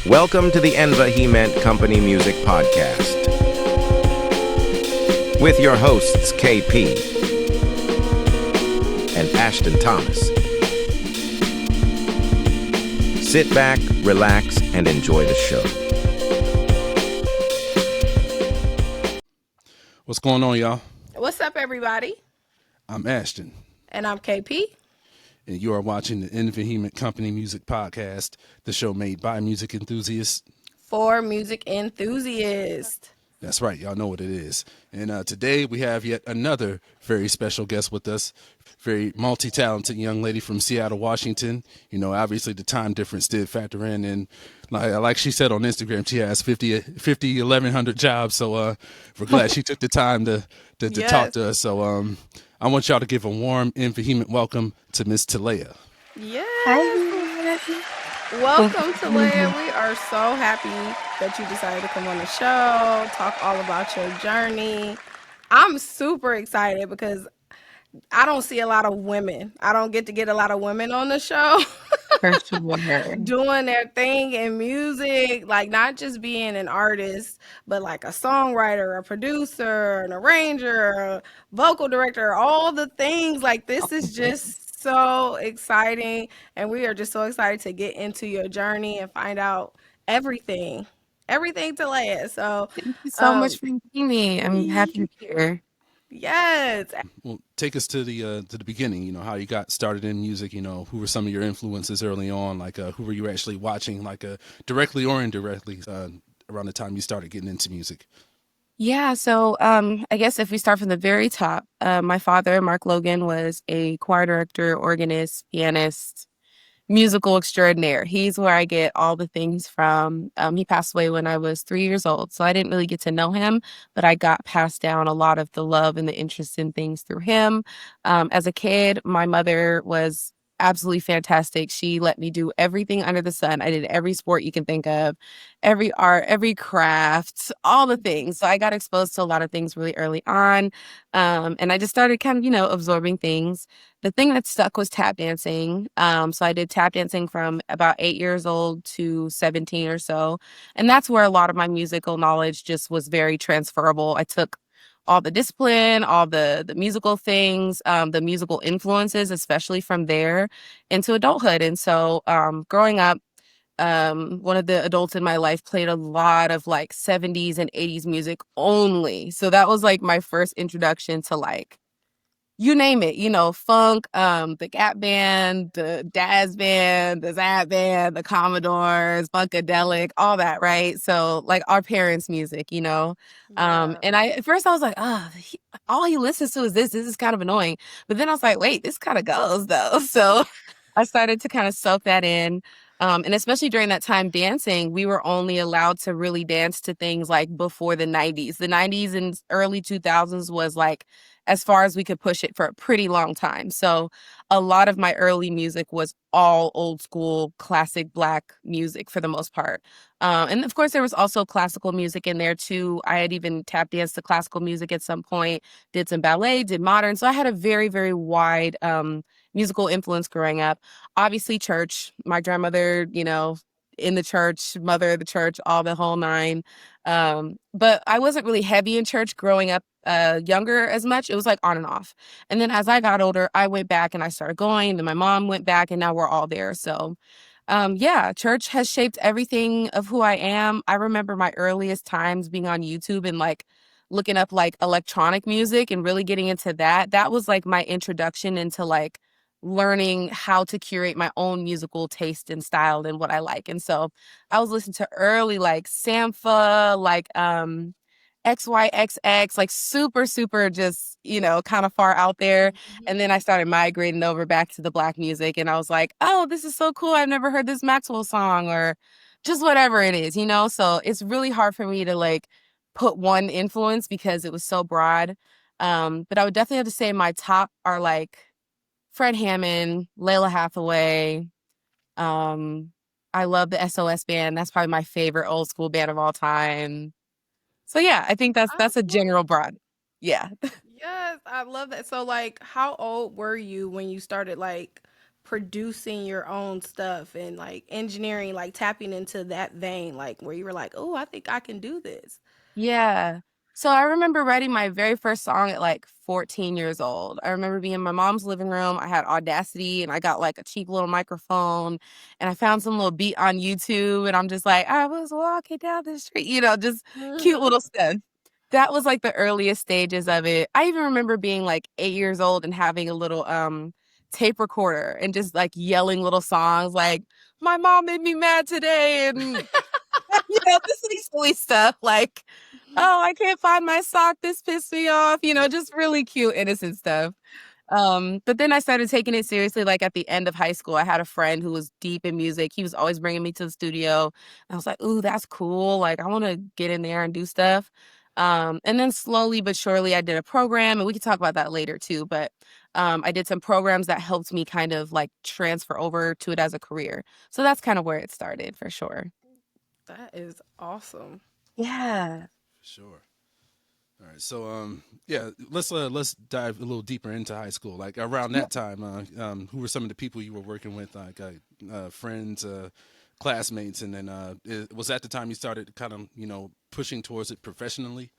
Welcome to the Enva He Meant Company Music Podcast with your hosts KP and Ashton Thomas. Sit back, relax, and enjoy the show. What's going on, y'all? What's up, everybody? I'm Ashton. And I'm KP. And you are watching the Enva He Meant Company Music Podcast, the show made by music enthusiasts. For music enthusiasts. That's right. Y'all know what it is. And today we have yet another very special guest with us. Very multi-talented young lady from Seattle, Washington. You know, obviously the time difference did factor in. And like she said on Instagram, she has 1,100 jobs. So we're glad she took the time to Yes. talk to us. So I want y'all to give a warm and vehement welcome to Miss Talaya. Yes. Hi. Welcome, Talaya. We are so happy that you decided to come on the show, talk all about your journey. I'm super excited because I don't see a lot of women. I don't get a lot of women on the show For sure. doing their thing in music, like not just being an artist, but like a songwriter, a producer, an arranger, a vocal director, all the things. Like this is just so exciting, and we are just so excited to get into your journey and find out everything Talaya. So Thank you so much for having me. I'm happy to be here. yes. Well, take us to the beginning. You know, how you got started in music. You know, who were some of your influences early on? Like, who were you actually watching, like, directly or indirectly, around the time you started getting into music? Yeah, so I guess if we start from the very top, my father, Mark Logan, was a choir director, organist, pianist, musical extraordinaire. He's where I get all the things from. He passed away when I was 3 years old, so I didn't really get to know him, but I got passed down a lot of the love and the interest in things through him. As a kid, my mother was absolutely fantastic. She let me do everything under the sun. I did every sport you can think of, every art, every craft, all the things. So I got exposed to a lot of things really early on. And I just started kind of, absorbing things. The thing that stuck was tap dancing. So I did tap dancing from about 8 years old to 17 or so. And that's where a lot of my musical knowledge just was very transferable. I took all the discipline, all the musical things, the musical influences, especially from there into adulthood. And so growing up, one of the adults in my life played a lot of like 70s and 80s music only. So that was like my first introduction to like, you name it, funk, the Gap Band, the Daz Band, the Zap Band, the Commodores, Funkadelic, all that, right? So like our parents' music, Yeah. And at first I was like, all he listens to is this. This is kind of annoying. But then I was like, wait, this kind of goes though. So I started to kind of soak that in. And especially during that time dancing, we were only allowed to really dance to things like before the 90s. The 90s and early 2000s was like as far as we could push it for a pretty long time. So a lot of my early music was all old school, classic Black music for the most part. And of course, there was also classical music in there too. I had even tap danced to classical music at some point, did some ballet, did modern. So I had a very, very wide musical influence growing up. Obviously, church. My grandmother, in the church, mother of the church, all the whole nine. But I wasn't really heavy in church growing up younger as much. It was like on and off. And then as I got older, I went back and I started going. Then my mom went back and now we're all there. So yeah, church has shaped everything of who I am. I remember my earliest times being on YouTube and like looking up like electronic music and really getting into that. That was like my introduction into like learning how to curate my own musical taste and style and what I like. And so I was listening to early like Sampha, like XYXX, like super, super just, kind of far out there. And then I started migrating over back to the Black music and I was like, oh, this is so cool. I've never heard this Maxwell song or just whatever it is, So it's really hard for me to like put one influence because it was so broad. But I would definitely have to say my top are like Fred Hammond, Layla Hathaway. I love the SOS band. That's probably my favorite old school band of all time. So yeah, I think I that's a love general broad. Yeah. Yes, I love that. So, like, how old were you when you started like producing your own stuff and like engineering, like tapping into that vein, like where you were like, oh, I think I can do this? Yeah. So I remember writing my very first song at like 14 years old. I remember being in my mom's living room. I had Audacity and I got like a cheap little microphone and I found some little beat on YouTube and I'm just like, I was walking down the street, just cute little stuff. That was like the earliest stages of it. I even remember being like 8 years old and having a little tape recorder and just like yelling little songs like, my mom made me mad today and just like silly stuff like, oh, I can't find my sock. This pissed me off. Just really cute, innocent stuff. But then I started taking it seriously. Like at the end of high school, I had a friend who was deep in music. He was always bringing me to the studio. I was like, ooh, that's cool. Like I want to get in there and do stuff. And then slowly but surely, I did a program, and we could talk about that later too. But I did some programs that helped me kind of like transfer over to it as a career. So that's kind of where it started for sure. That is awesome. Yeah. Sure. All right. So, yeah, let's dive a little deeper into high school. Like around that time, who were some of the people you were working with, like friends, classmates, and then was that the time you started kind of pushing towards it professionally?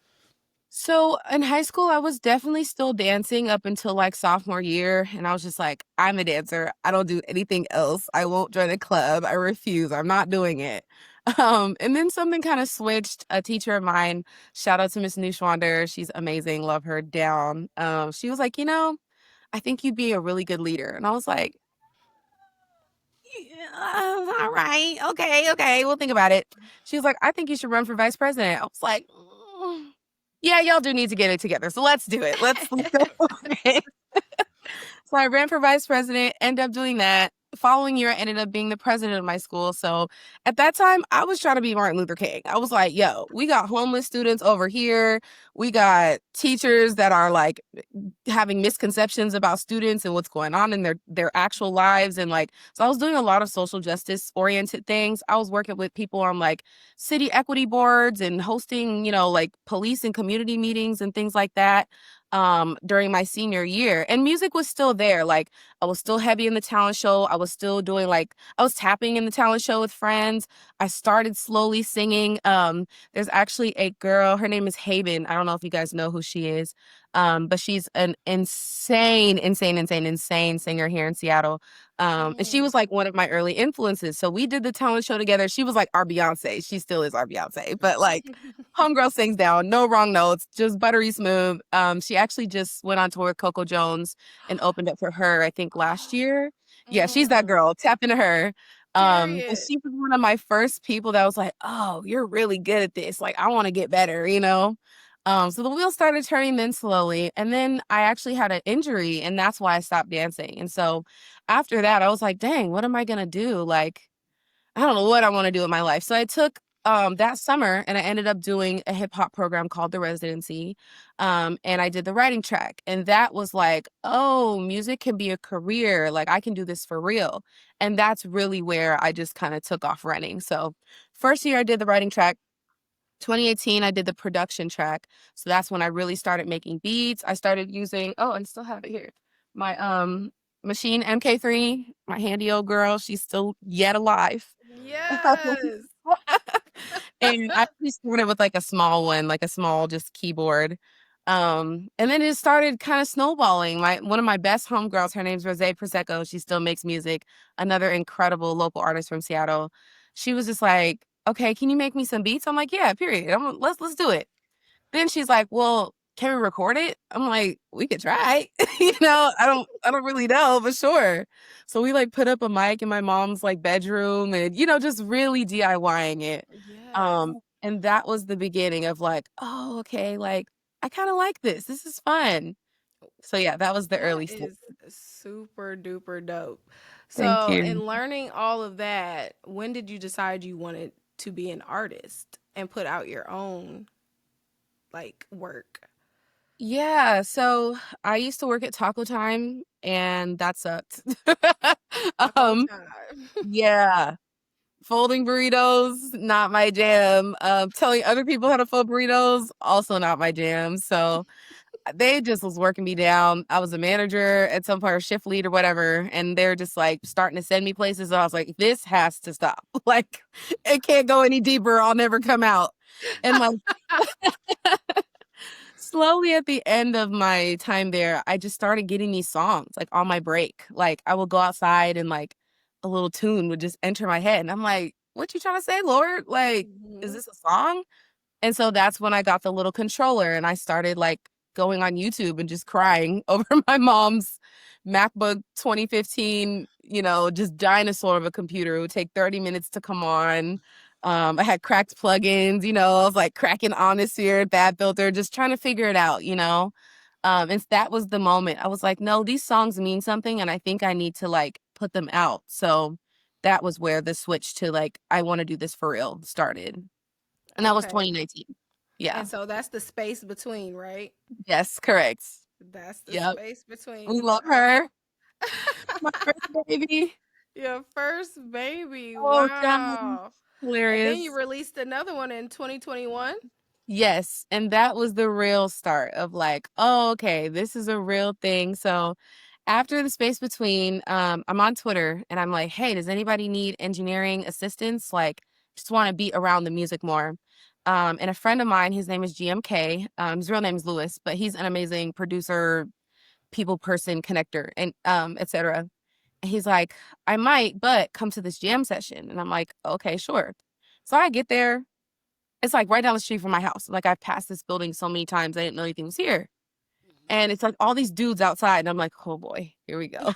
So in high school, I was definitely still dancing up until like sophomore year. And I was just like, I'm a dancer. I don't do anything else. I won't join a club. I refuse. I'm not doing it. And then something kind of switched. A teacher of mine, shout out to Miss Newschwander. She's amazing. Love her down. She was like, I think you'd be a really good leader. And I was like, yeah, all right. Okay. We'll think about it. She was like, I think you should run for vice president. I was like, yeah, y'all do need to get it together. So let's do it. Let's go for it. So I ran for vice president, ended up doing that. Following year, I ended up being the president of my school. So at that time, I was trying to be Martin Luther King. I was like, yo, we got homeless students over here. We got teachers that are like having misconceptions about students and what's going on in their actual lives. And like, so I was doing a lot of social justice oriented things. I was working with people on like city equity boards and hosting, like police and community meetings and things like that. During my senior year, and music was still there. Like I was still heavy in the talent show. I was still doing I was tapping in the talent show with friends. I started slowly singing. There's actually a girl, her name is Haben. I don't know if you guys know who she is. But she's an insane singer here in Seattle. And she was like one of my early influences. So we did the talent show together. She was like our Beyonce. She still is our Beyonce, but like homegirl sings down, no wrong notes, just buttery smooth. She actually just went on tour with Coco Jones and opened up for her, I think last year. Yeah, she's that girl. Tap into her. And Period. she was one of my first people that was like, oh, you're really good at this. Like, I want to get better, So the wheels started turning then slowly. And then I actually had an injury, and that's why I stopped dancing. And so after that, I was like, dang, what am I going to do? Like, I don't know what I want to do with my life. So I took that summer and I ended up doing a hip hop program called The Residency. And I did the writing track. And that was like, oh, music can be a career. Like I can do this for real. And that's really where I just kind of took off running. So first year I did the writing track. 2018, I did the production track. So that's when I really started making beats. I started using, oh, I still have it here. My machine MK3, my handy old girl. She's still yet alive. Yes. And I actually started with like a small one, like a small just keyboard. And then it started kind of snowballing. One of my best homegirls, her name's Rose Prosecco. She still makes music. Another incredible local artist from Seattle. She was just like, okay, can you make me some beats? I'm like, yeah, period. Let's do it. Then she's like, well, can we record it? I'm like, we could try. I don't really know, but sure. So we like put up a mic in my mom's like bedroom and, just really DIYing it. Yes. And that was the beginning of like, oh, okay, like I kind of like this. This is fun. So yeah, that was the early That stuff. is super duper dope. Thank So, you. in learning all of that, when did you decide you wanted to be an artist and put out your own like work? Yeah, so I used to work at Taco Time and that sucked. Taco um, time. yeah. Folding burritos, not my jam. Telling other people how to fold burritos, also not my jam. So they just was working me down. I was a manager at some point, or shift lead or whatever, and they're just like starting to send me places. So I was like, this has to stop. Like, it can't go any deeper. I'll never come out. And like, slowly at the end of my time there, I just started getting these songs like on my break. Like, I would go outside and like a little tune would just enter my head, and I'm like, what you trying to say, Lord? Like, is this a song? And so that's when I got the little controller and I started like going on YouTube and just crying over my mom's MacBook 2015, just dinosaur of a computer. It would take 30 minutes to come on. I had cracked plugins, I was like cracking Honest here, Bad Filter, just trying to figure it out. And that was the moment. I was like, no, these songs mean something and I think I need to like put them out. So that was where the switch to like, I want to do this for real started. And that was Okay. 2019. Yeah. And so that's the space between, right? Yes, correct. That's the Yep. space between. We love her. My first baby. Your first baby. Oh, God. Wow. And Hilarious. then you released another one in 2021. Yes. And that was the real start of like, oh, okay, this is a real thing. So after the space between, I'm on Twitter and I'm like, hey, does anybody need engineering assistance? Like, just want to be around the music more. And a friend of mine, his name is GMK. His real name is Lewis, but he's an amazing producer, people person, connector, and etc. He's like, I might, but come to this jam session. And I'm like, okay, sure. So I get there. It's like right down the street from my house. Like I've passed this building so many times, I didn't know anything was here. And it's like all these dudes outside. And I'm like, oh boy, here we go.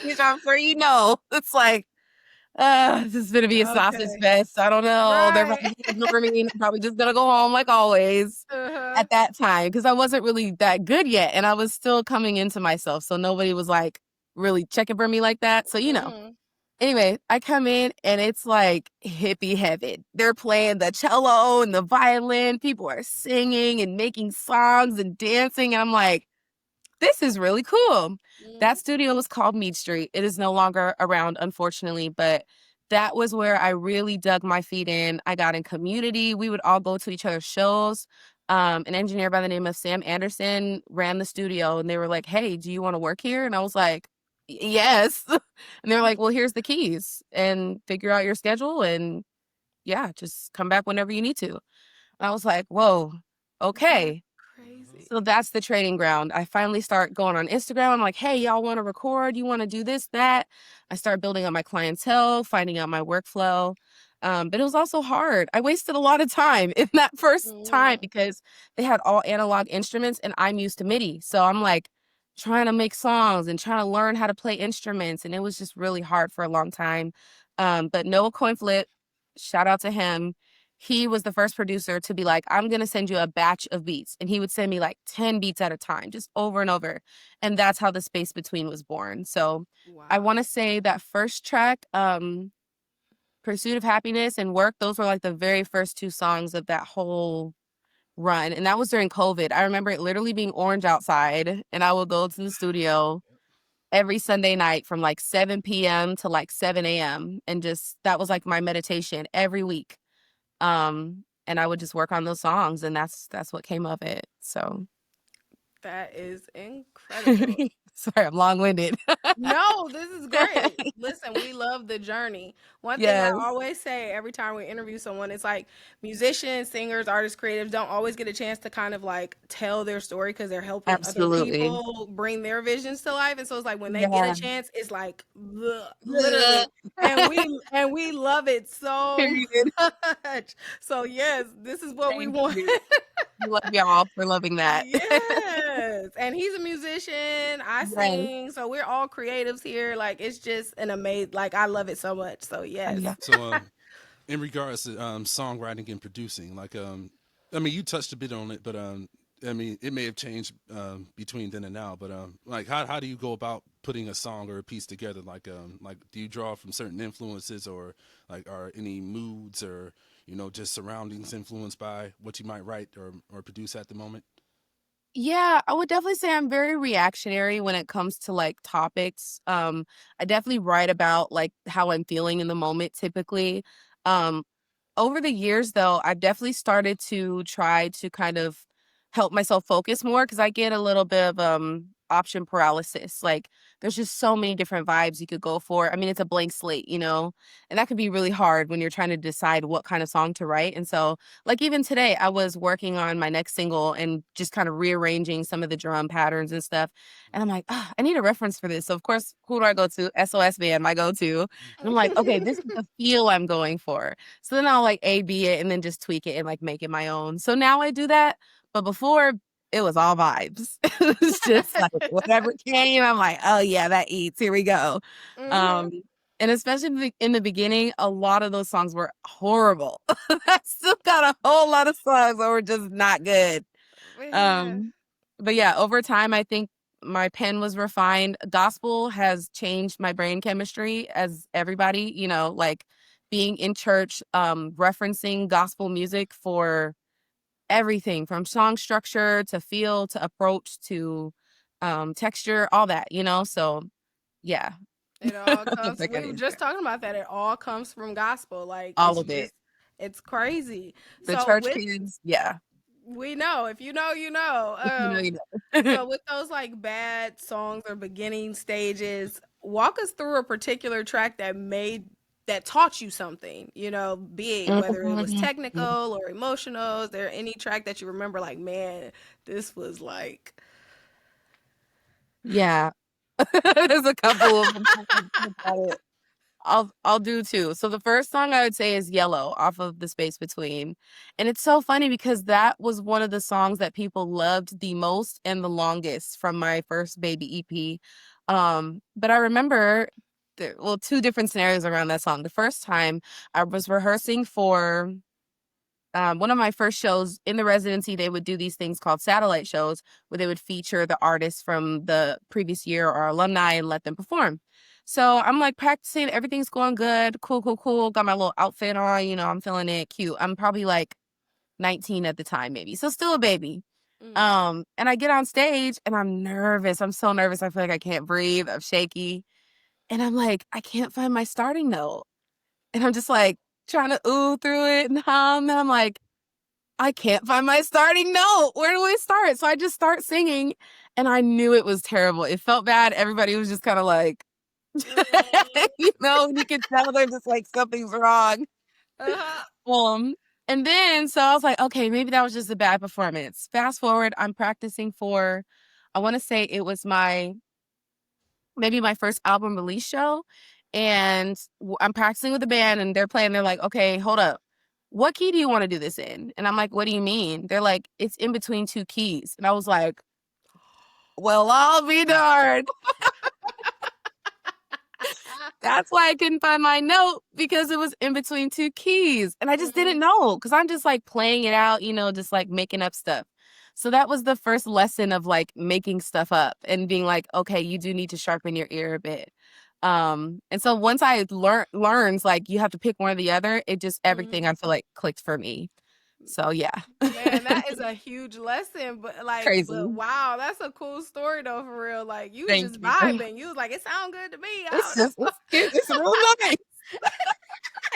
Which I'm sure it's like, this is gonna be a sausage fest. I don't know. They're probably gonna for me. I'm probably just gonna go home like always at that time because I wasn't really that good yet, and I was still coming into myself. So nobody was like really checking for me like that. So Anyway, I come in and it's like hippie heaven. They're playing the cello and the violin. People are singing and making songs and dancing, and I'm like, this is really cool. That studio was called Mead Street. It is no longer around, unfortunately, but that was where I really dug my feet in. I got in community. We would all go to each other's shows. An engineer by the name of Sam Anderson ran the studio, and they were like, hey, do you want to work here? And I was like, yes. And they're like, well, here's the keys and figure out your schedule. And yeah, just come back whenever you need to. And I was like, whoa, okay. Crazy. So that's the training ground. I finally start going on Instagram. I'm like, hey, y'all want to record? You want to do this, that? I start building up my clientele, finding out my workflow. But it was also hard. I wasted a lot of time in that first time because they had all analog instruments and I'm used to MIDI. So I'm like trying to make songs and trying to learn how to play instruments. And it was just really hard for a long time. But Noah Coinflip, shout out to him. He was the first producer to be like, I'm going to send you a batch of beats. And he would send me like 10 beats at a time, just over and over. And that's how the space between was born. So I want to say that first track, Pursuit of Happiness and Work, those were like the very first two songs of that whole run. And that was during COVID. I remember it literally being orange outside. And I would go to the studio every Sunday night from like 7 p.m. to like 7 a.m. And just, that was like my meditation every week. And I would just work on those songs, and that's what came of it. So that is incredible. Sorry, I'm long-winded. No, this is great. Listen, we love the journey. One thing I always say every time we interview someone, it's like musicians, singers, artists, creatives don't always get a chance to kind of like tell their story because they're helping other people bring their visions to life. And so it's like when they get a chance, it's like literally, and we love it so much. So yes, this is what we want. We love y'all for loving that. Yes. And he's a musician. I sing. So we're all creatives here. Like it's just an amazing, like I love it so much. So yes. So in regards to songwriting and producing, like I mean you touched a bit on it, but I mean it may have changed between then and now, but like how do you go about putting a song or a piece together? Like do you draw from certain influences, or like are any moods or just surroundings influenced by what you might write or produce at the moment? Yeah, I would definitely say I'm very reactionary when it comes to like topics. I definitely write about like how I'm feeling in the moment typically. Over the years though, I've definitely started to try to kind of help myself focus more because I get a little bit of option paralysis. Like there's just so many different vibes you could go for. I mean, it's a blank slate, you know, and that can be really hard when you're trying to decide what kind of song to write. And so, like, even today, I was working on my next single and just kind of rearranging some of the drum patterns and stuff. And I'm like, I need a reference for this. So, of course, who do I go to? SOS Band, my go to. And I'm like, okay, this is the feel I'm going for. So then I'll like A-B it and then just tweak it and like make it my own. So now I do that. But before, it was all vibes. It was just like whatever came, I'm like, oh yeah, that eats. Here we go. And especially in the beginning, a lot of those songs were horrible. I still got a whole lot of songs that were just not good. But yeah, over time, I think my pen was refined. Gospel has changed my brain chemistry as everybody, you know, like being in church, referencing gospel music for everything from song structure to feel to approach to texture, all that, you know? So yeah. It all comes, we were just talking about that. It all comes from gospel. Like all of it. It's crazy. The church kids, yeah. We know. If you know, you know. You know. So with those like bad songs or beginning stages, walk us through a particular track that taught you something, you know, be it whether it was technical or emotional. Is there any track that you remember like, man, this was like... Yeah. There's a couple of them. I'll do two. So the first song I would say is Yellow off of The Space Between. And it's so funny because that was one of the songs that people loved the most and the longest from my first baby EP. But I remember two different scenarios around that song. The first time I was rehearsing for one of my first shows in the residency. They would do these things called satellite shows where they would feature the artists from the previous year or alumni and let them perform. So I'm like practicing, everything's going good, cool. Got my little outfit on, you know, I'm feeling it, cute. I'm probably like 19 at the time, maybe. So still a baby. And I get on stage and I'm nervous. I'm so nervous. I feel like I can't breathe. I'm shaky. And I'm like, I can't find my starting note. And I'm just like trying to ooh through it and hum. And I'm like, I can't find my starting note. Where do I start? So I just start singing and I knew it was terrible. It felt bad. Everybody was just kind of like, you know, you can tell they're just like, something's wrong. And then, so I was like, okay, maybe that was just a bad performance. Fast forward, I'm practicing for, I want to say it was maybe my first album release show. And I'm practicing with the band and they're playing. They're like, okay, hold up. What key do you want to do this in? And I'm like, what do you mean? They're like, it's in between two keys. And I was like, well, I'll be darned. That's why I couldn't find my note, because it was in between two keys. And I just didn't know, because I'm just like playing it out, you know, just like making up stuff. So that was the first lesson of like making stuff up and being like, okay, you do need to sharpen your ear a bit. And so once I learned like you have to pick one or the other, it just everything I feel like clicked for me. So yeah. Man, that is a huge lesson, but like, crazy. But wow, that's a cool story though, for real. Like you was just vibing. You was like, it sounds good to me. It's real nice.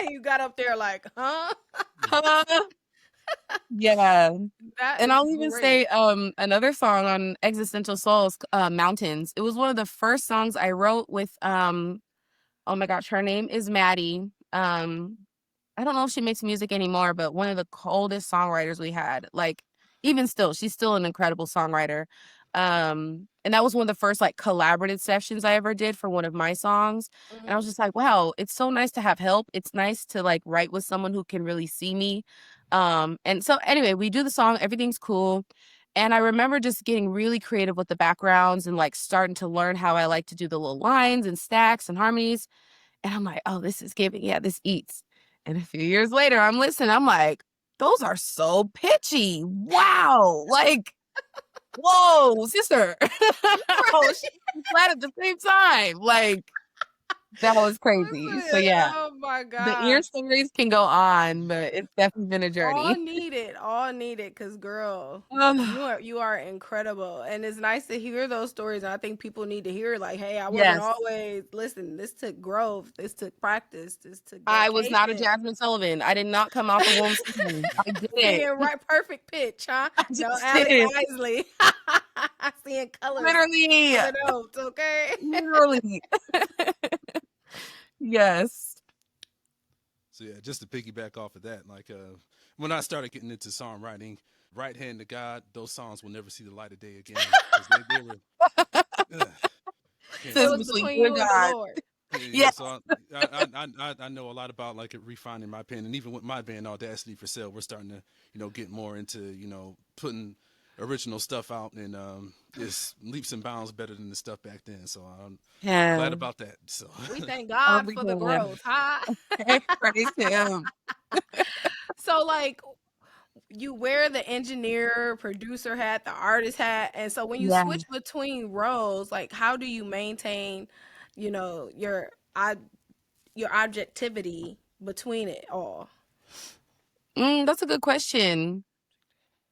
And you got up there like, huh? Yeah. And I'll even say another song on Existential Souls, Mountains. It was one of the first songs I wrote with oh my gosh, her name is Maddie. I don't know if she makes music anymore, but one of the coldest songwriters we had. Like, even still, she's still an incredible songwriter. And that was one of the first like collaborative sessions I ever did for one of my songs. And I was just like, wow, it's so nice to have help. It's nice to like write with someone who can really see me. And so anyway, we do the song, everything's cool. And I remember just getting really creative with the backgrounds and like starting to learn how I like to do the little lines and stacks and harmonies. And I'm like, oh, this is giving. Yeah, this eats. And a few years later, I'm listening. I'm like, those are so pitchy. Wow. Like, whoa, sister. Oh, she flat at the same time. Like, that was crazy. So yeah. Oh my The ear gosh. stories can go on, but it's definitely been a journey. All needed, cause girl, Um, you are incredible, and it's nice to hear those stories. And I think people need to hear, like, hey, I wasn't yes. always listen. This took growth. This took practice. This took I was not a dedication. Jasmine Sullivan. I did not come out the womb singing. I didn't. Singing right, perfect pitch, huh? I No, just Alex didn't. Isley. Seeing colors Literally. on the notes, okay? Literally. Yes. So yeah, just to piggyback off of that, like when I started getting into songwriting, Right Hand to God, those songs will never see the light of day again because they were. Uh, can't It This do was it. is So between between you and you and the God. Lord. yeah, Yes. so I know a lot about like refining my pen, and even with my band Audacity for Sale, we're starting to get more into putting original stuff out, and it's leaps and bounds better than the stuff back then. So I'm glad Yeah. about that. So We thank Oh, God we for the can. growth, huh? Praise him. So, like, you wear the engineer, producer hat, the artist hat, and so when you Yeah. switch between roles, like, how do you maintain, your your objectivity between it all? That's a good question.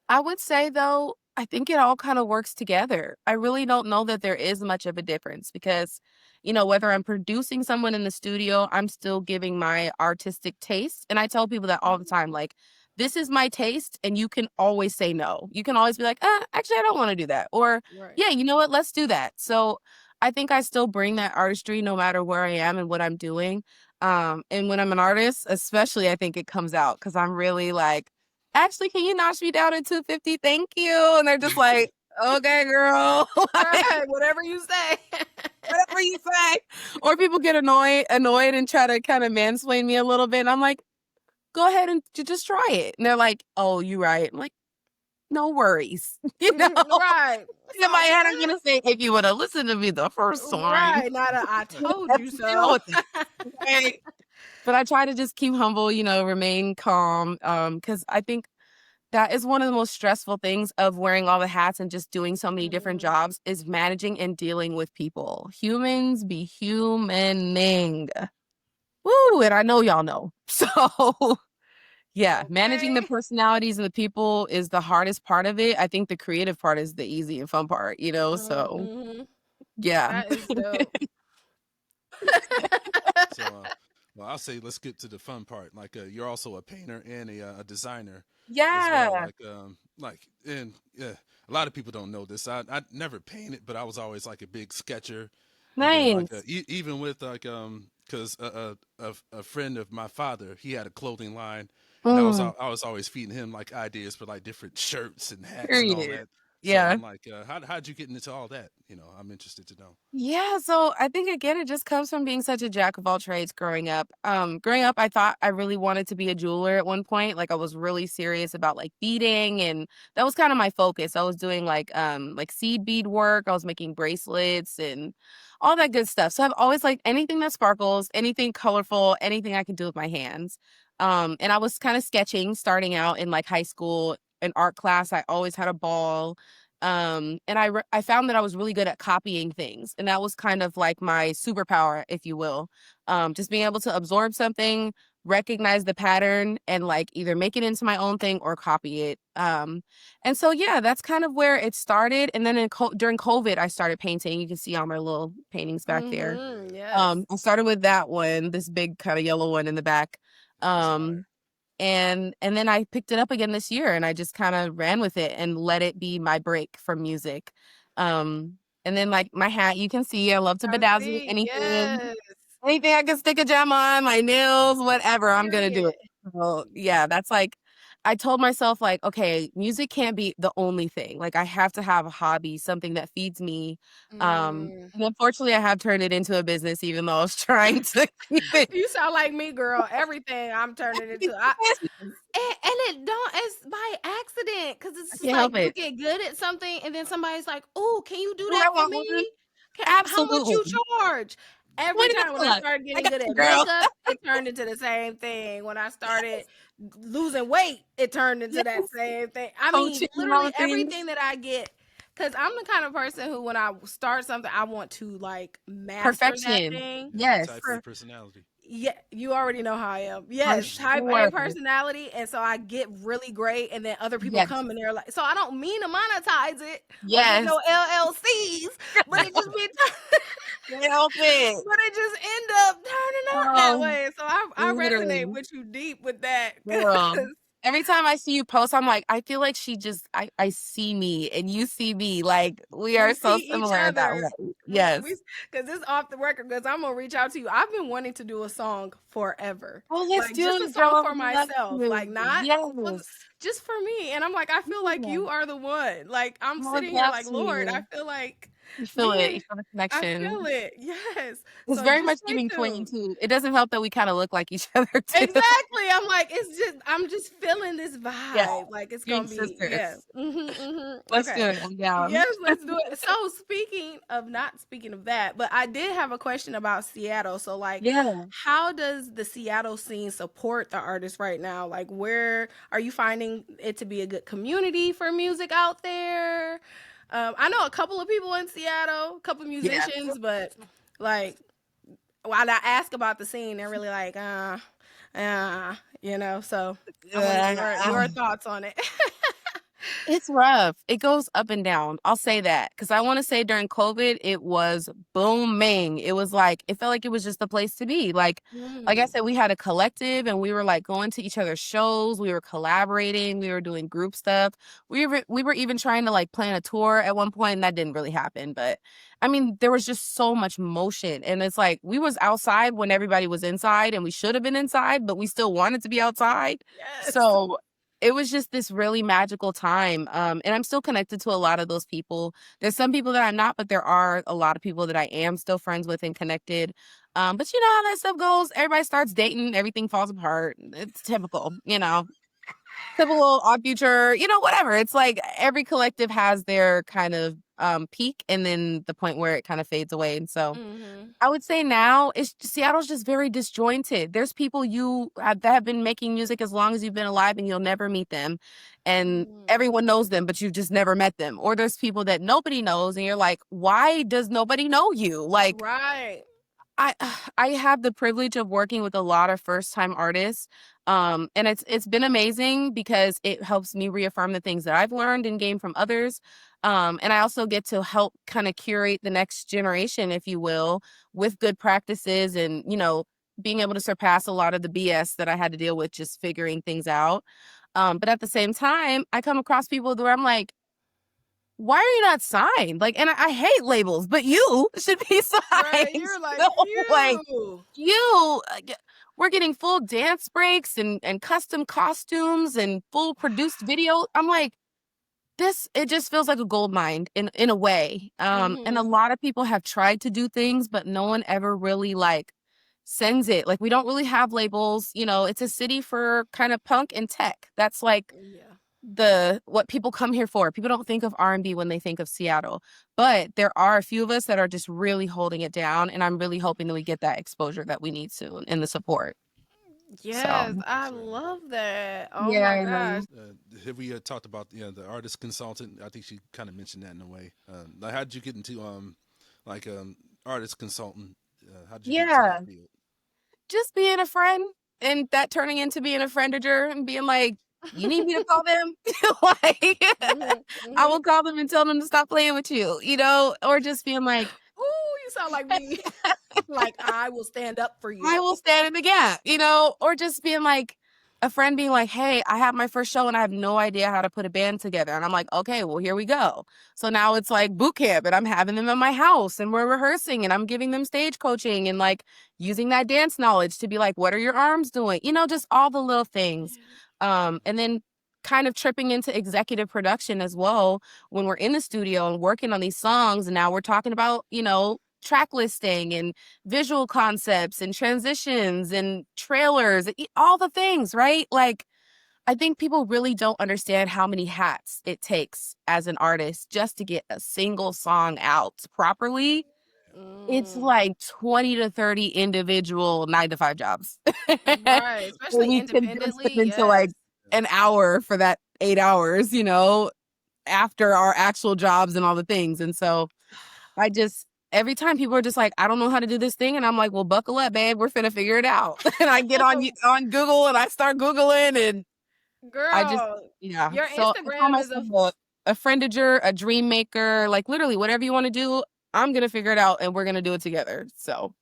I would say though, I think it all kind of works together. I really don't know that there is much of a difference because, whether I'm producing someone in the studio, I'm still giving my artistic taste. And I tell people that all the time, like, this is my taste, and you can always say no. You can always be like, actually, I don't want to do that. Or, Right. yeah, you know what? Let's do that. So I think I still bring that artistry no matter where I am and what I'm doing. And when I'm an artist, especially, I think it comes out because I'm really like, actually, can you notch me down at 250? Thank you. And they're just like, okay, girl. Like, Right, whatever you say. whatever you say. Or people get annoyed and try to kind of mansplain me a little bit. And I'm like, go ahead and just try it. And they're like, oh, you right. I'm like, no worries. Right. It's In my all head, I'm good. gonna say, if you would have listened to me the first time, Right. Not a I you would told have you to deal so. with it. Okay. But I try to just keep humble, remain calm. Because I think that is one of the most stressful things of wearing all the hats and just doing so many different Mhm. jobs is managing and dealing with people. Humans be humaning. Woo, and I know y'all know. So, yeah, managing the Okay. personalities and the people is the hardest part of it. I think the creative part is the easy and fun part. So, Mhm. yeah. That is dope. so well, I'll say let's get to the fun part. Like you're also a painter and a designer as well. Yeah. And yeah, a lot of people don't know this. I never painted, but I was always like a big sketcher. And then Nice. even with because a friend of my father, he had a clothing line, and Mm, I was always feeding him like ideas for like different shirts and hats and all period. that. So Yeah. I'm like, how'd you get into all that? I'm interested to know. Yeah, so I think again it just comes from being such a jack of all trades growing up. Growing up I thought I really wanted to be a jeweler at one point. Like I was really serious about like beading and that was kind of my focus. I was doing like seed bead work. I was making bracelets and all that good stuff. So I've always liked anything that sparkles, anything colorful, anything I can do with my hands. And I was kind of sketching starting out in like high school in art class. I always had a ball. And I found that I was really good at copying things, and that was kind of like my superpower, if you will. Just being able to absorb something, recognize the pattern, and like either make it into my own thing or copy it. And so yeah, that's kind of where it started. And then during COVID, I started painting. You can see all my little paintings back there. Yes. I started with that one, this big kind of yellow one in the back. Yeah, that's Um, fire. and then I picked it up again this year and I just kind of ran with it and let it be my break from music. And then like my hat, you can see I love to I bedazzle see. anything. Yes. Anything I can stick a gem on, my nails, whatever, I'm gonna do Period. it. So yeah, that's like I told myself like, okay, music can't be the only thing. Like I have to have a hobby, something that feeds me. Mm. And unfortunately I have turned it into a business even though I was trying to keep it You sound like me, girl. Everything I'm turning into. business. And it don't, it's by accident because I it's just can't like help you it. get good at something and then somebody's like, "Oh, can you do Oh, that I for want one. me? How much you Absolutely. charge?" Every time when I $20. started I getting got good you, at girl. makeup, it turned into the same thing. When I started losing weight, it turned into that Yes. same thing. I mean, Coaching and all literally the things. everything that I get, because I'm the kind of person who, when I start something, I want to like master that Perfection. thing. Yeah, Yes. type A personality. Yeah, you already know how I am. I'm Yes, type A sure. personality, and so I get really great, and then other people Yes. come and they're like, so I don't mean to monetize it or get Yes. no LLCs, but it just be, Can't help it. but it just end up turning out that Um, way. So I resonate literally. with you deep with that. Girl. 'Cause Every time I see you post, I'm like, I feel like I see me and you see me. Like we we are so see each similar in that other. way. We Yes. because it's off the record. Because I'm gonna reach out to you. I've been wanting to do a song forever, Oh, let's like do just a it, song girl. for I love myself, like you. not for Yes. just for me. And I'm like, I feel like Yeah. you are the one. Like I'm Oh, sitting here, got like Lord, I you. feel like, You feel it. You man, feel the I connection. feel it. Yes. It's So very just much stay giving twin tuned. too. It doesn't help that we kind of look like each other too. Exactly. I'm like, it's just, I'm just feeling this Yeah. vibe. Like it's Being gonna be, yeah. sisters. Let's do Okay. it. I'm down. Yes, let's do it. So not speaking of that, but I did have a question about Seattle. So like, Yeah. how does the Seattle scene support the artists right now? Like, where are you finding it to be a good community for music out there? I know a couple of people in Seattle, a couple Yeah. musicians, but like when I ask about the scene, they're really like, so I want to get your thoughts on it. It's rough. It goes up and down. I'll say that because I want to say during COVID, it was booming. It was like it felt like it was just the place to be. Like I Mm, said, we had a collective and we were like going to each other's shows. We were collaborating. We were doing group stuff. We were even trying to like plan a tour at one point, and that didn't really happen. But I mean, there was just so much motion, and it's like we was outside when everybody was inside, and we should have been inside, but we still wanted to be outside. yes. So it was just this really magical time. And I'm still connected to a lot of those people. There's some people that I'm not, but there are a lot of people that I am still friends with and connected. But you know how that stuff goes. Everybody starts dating, everything falls apart. It's typical, typical odd future, whatever. It's like every collective has their kind of peak and then the point where it kind of fades away. And so Hmm. I would say now Seattle's just very disjointed. There's people that have been making music as long as you've been alive and you'll never meet them. And Mm. everyone knows them, but you've just never met them. Or there's people that nobody knows and you're like, why does nobody know you? Like Right. I I have the privilege of working with a lot of first-time artists. And it's been amazing because it helps me reaffirm the things that I've learned and gained from others. And I also get to help kind of curate the next generation, if you will, with good practices and, being able to surpass a lot of the BS that I had to deal with just figuring things out. But at the same time, I come across people where I'm like, why are you not signed? Like, and I hate labels, but you should be Right. signed. You're like So, like, you. you, we're getting full dance breaks and custom costumes and full produced video. I'm like, it just feels like a gold mine in a way. And a Hmm. lot of people have tried to do things, but no one ever really like sends it. Like, we don't really have labels. It's a city for kind of punk and tech. That's like Yeah. what people come here for. People don't think of R&B when they think of Seattle, but there are a few of us that are just really holding it down, and I'm really hoping that we get that exposure that we need soon and the support. So Yes, I Certainly. love that. Oh yeah, my I gosh. know. Have we talked about the artist consultant? I think she kind of mentioned that in a way. Like, how did you get into like artist consultant? How did you get into that Yeah, field? just being a friend and that turning into being a friendager and being like, you need me to call them? Like, Hmm. I Hmm. will call them and tell them to stop playing with you, or just being like, Ooh, you sound like me. Like I will stand up for I you. will stand in the gap, or just being like a friend being like, hey, I have my first show and I have no idea how to put a band together. And I'm like, okay, well, here we go. So now it's like boot camp and I'm having them in my house and we're rehearsing and I'm giving them stage coaching and like using that dance knowledge to be like, what are your arms doing? Just all the little things. And then kind of tripping into executive production as well when we're in the studio and working on these songs. And now we're talking about, track listing and visual concepts and transitions and trailers, all the things, right? Like, I think people really don't understand how many hats it takes as an artist just to get a single song out properly. It's Mm, like 20 to 30 individual 9 to 5 jobs. right, And especially we condense them independently. into like Yes. an hour for that 8 hours, after our actual jobs and all the things. And so I just every time people are just like, I don't know how to do this thing. And I'm like, well, buckle up, babe. We're finna figure it out. And I get on Google and I start Googling and I just, Girl, yeah. your So I call Instagram is myself a friendager, a dream maker, like literally whatever you want to do, I'm going to figure it out and we're going to do it together. So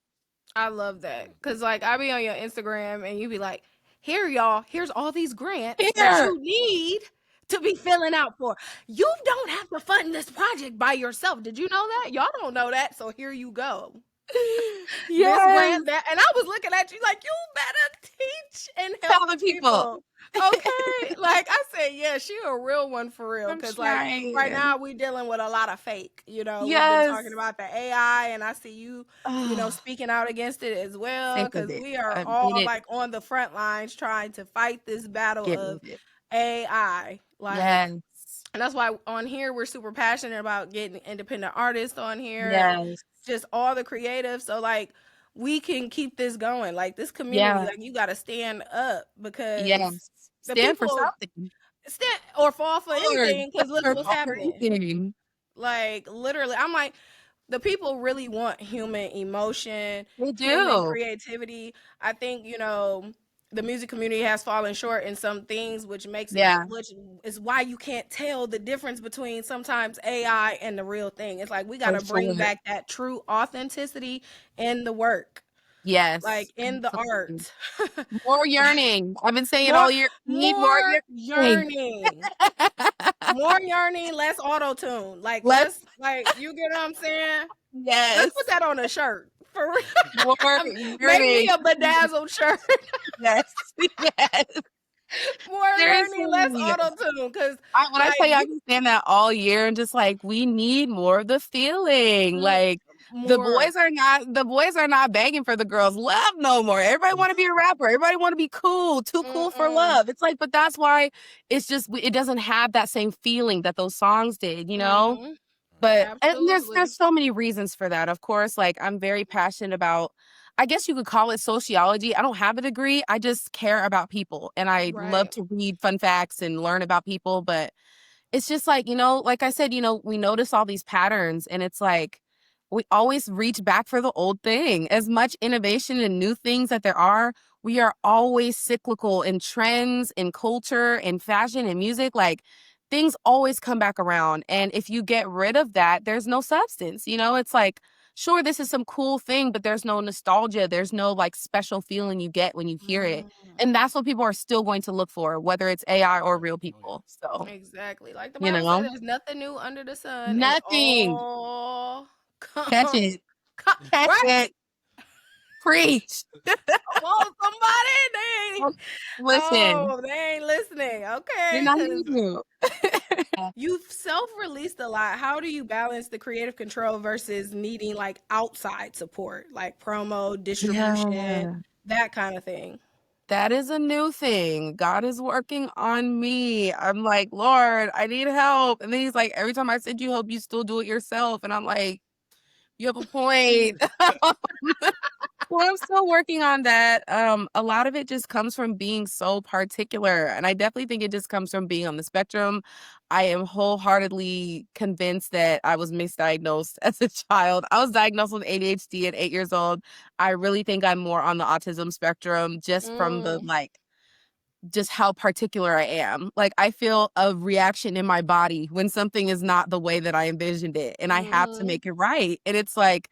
I love that. Cause like I be on your Instagram and you be like, here y'all, here's all these grants that here. you need to be filling out for. You don't have to fund this project by yourself. Did you know that? Y'all don't know that. So here you go. This Yes. grant, that, and I was looking at you like, you better teach and Tell help the people. people. Okay. Like I said, yeah, she a real one for real. I'm Cause like trying. right now we dealing with a lot of fake, you know, we've been Yes. talking about the AI and I see you, you know, speaking out against it as well. Sick Cause of it. we are I all need it. like on the front lines trying to fight this battle Get of with it. AI. Like, Yes. and that's why on here we're super passionate about getting independent artists on here and Yes. just all the creatives. So like we can keep this going. Like this community, Yeah. like you gotta stand up because Yes. the Stand for people something. stand or fall for Or anything because look or what's for happening. anything. Like literally, I'm like, the people really want human emotion, They human do. creativity. I think, you know, the music community has fallen short in some things, Yeah. which is why you can't tell the difference between sometimes AI and the real thing. It's like we got For to bring sure. back that true authenticity in the work, Yes. like in the Absolutely. art. More yearning. I've been saying it more all year. Need more more yearning. yearning. More yearning, less auto tune. Like Let's let's like you get what I'm saying? Let's yes. put that on a shirt. For real. More Make me yearning. a bedazzled shirt. Yes. Yes. More yearning, less Seriously. auto tune. Cause When I like tell you I've you been saying that all year and just like we need more of the feeling. mm, Like more. the boys are not begging for the girls' love no more. Everybody want to be a rapper. Everybody want to be cool, too cool for Mm-mm. love. It's like, but that's why it's just it doesn't have that same feeling that those songs did, you know? Mm-hmm. But and there's Absolutely. so many reasons for that. Of course, like I'm very passionate about I guess you could call it sociology. I don't have a degree. I just care about people and I love Right. to read fun facts and learn about people, but it's just like, you know, like I said, you know, we notice all these patterns and it's like we always reach back for the old thing. As much innovation and new things that there are, we are always cyclical in trends, in culture, in fashion, and music. Like things always come back around. And if you get rid of that, there's no substance. You know, it's like, sure, this is some cool thing, but there's no nostalgia. There's no like special feeling you get when you hear it. Mm. And that's what people are still going to look for, whether it's AI or Right. real Oh yeah. people. So, Exactly. Like the you Bible says, know, there's nothing new under the sun. It nothing. all Catch comes. it. Catch Right. it. Preach. Come on, somebody. Listen, They ain't listening. they're Okay. not Because hearing you. you've self-released a lot. How do you balance the creative control versus needing like outside support, like promo, distribution, Yeah, that kind of thing? that is a new thing. God is working on me. I'm like, Lord, I need help. And then he's like, every time I send you help, you still do it yourself. And I'm like, you have a point. Well, I'm still working on that. A lot of it just comes from being so particular. And I definitely think it just comes from being on the spectrum. I am wholeheartedly convinced that I was misdiagnosed as a child. I was diagnosed with ADHD at 8 years old. I really think I'm more on the autism spectrum just from the Mm, like just how particular I am. Like I feel a reaction in my body when something is not the way that I envisioned it and I have to mhm, make it right. And it's like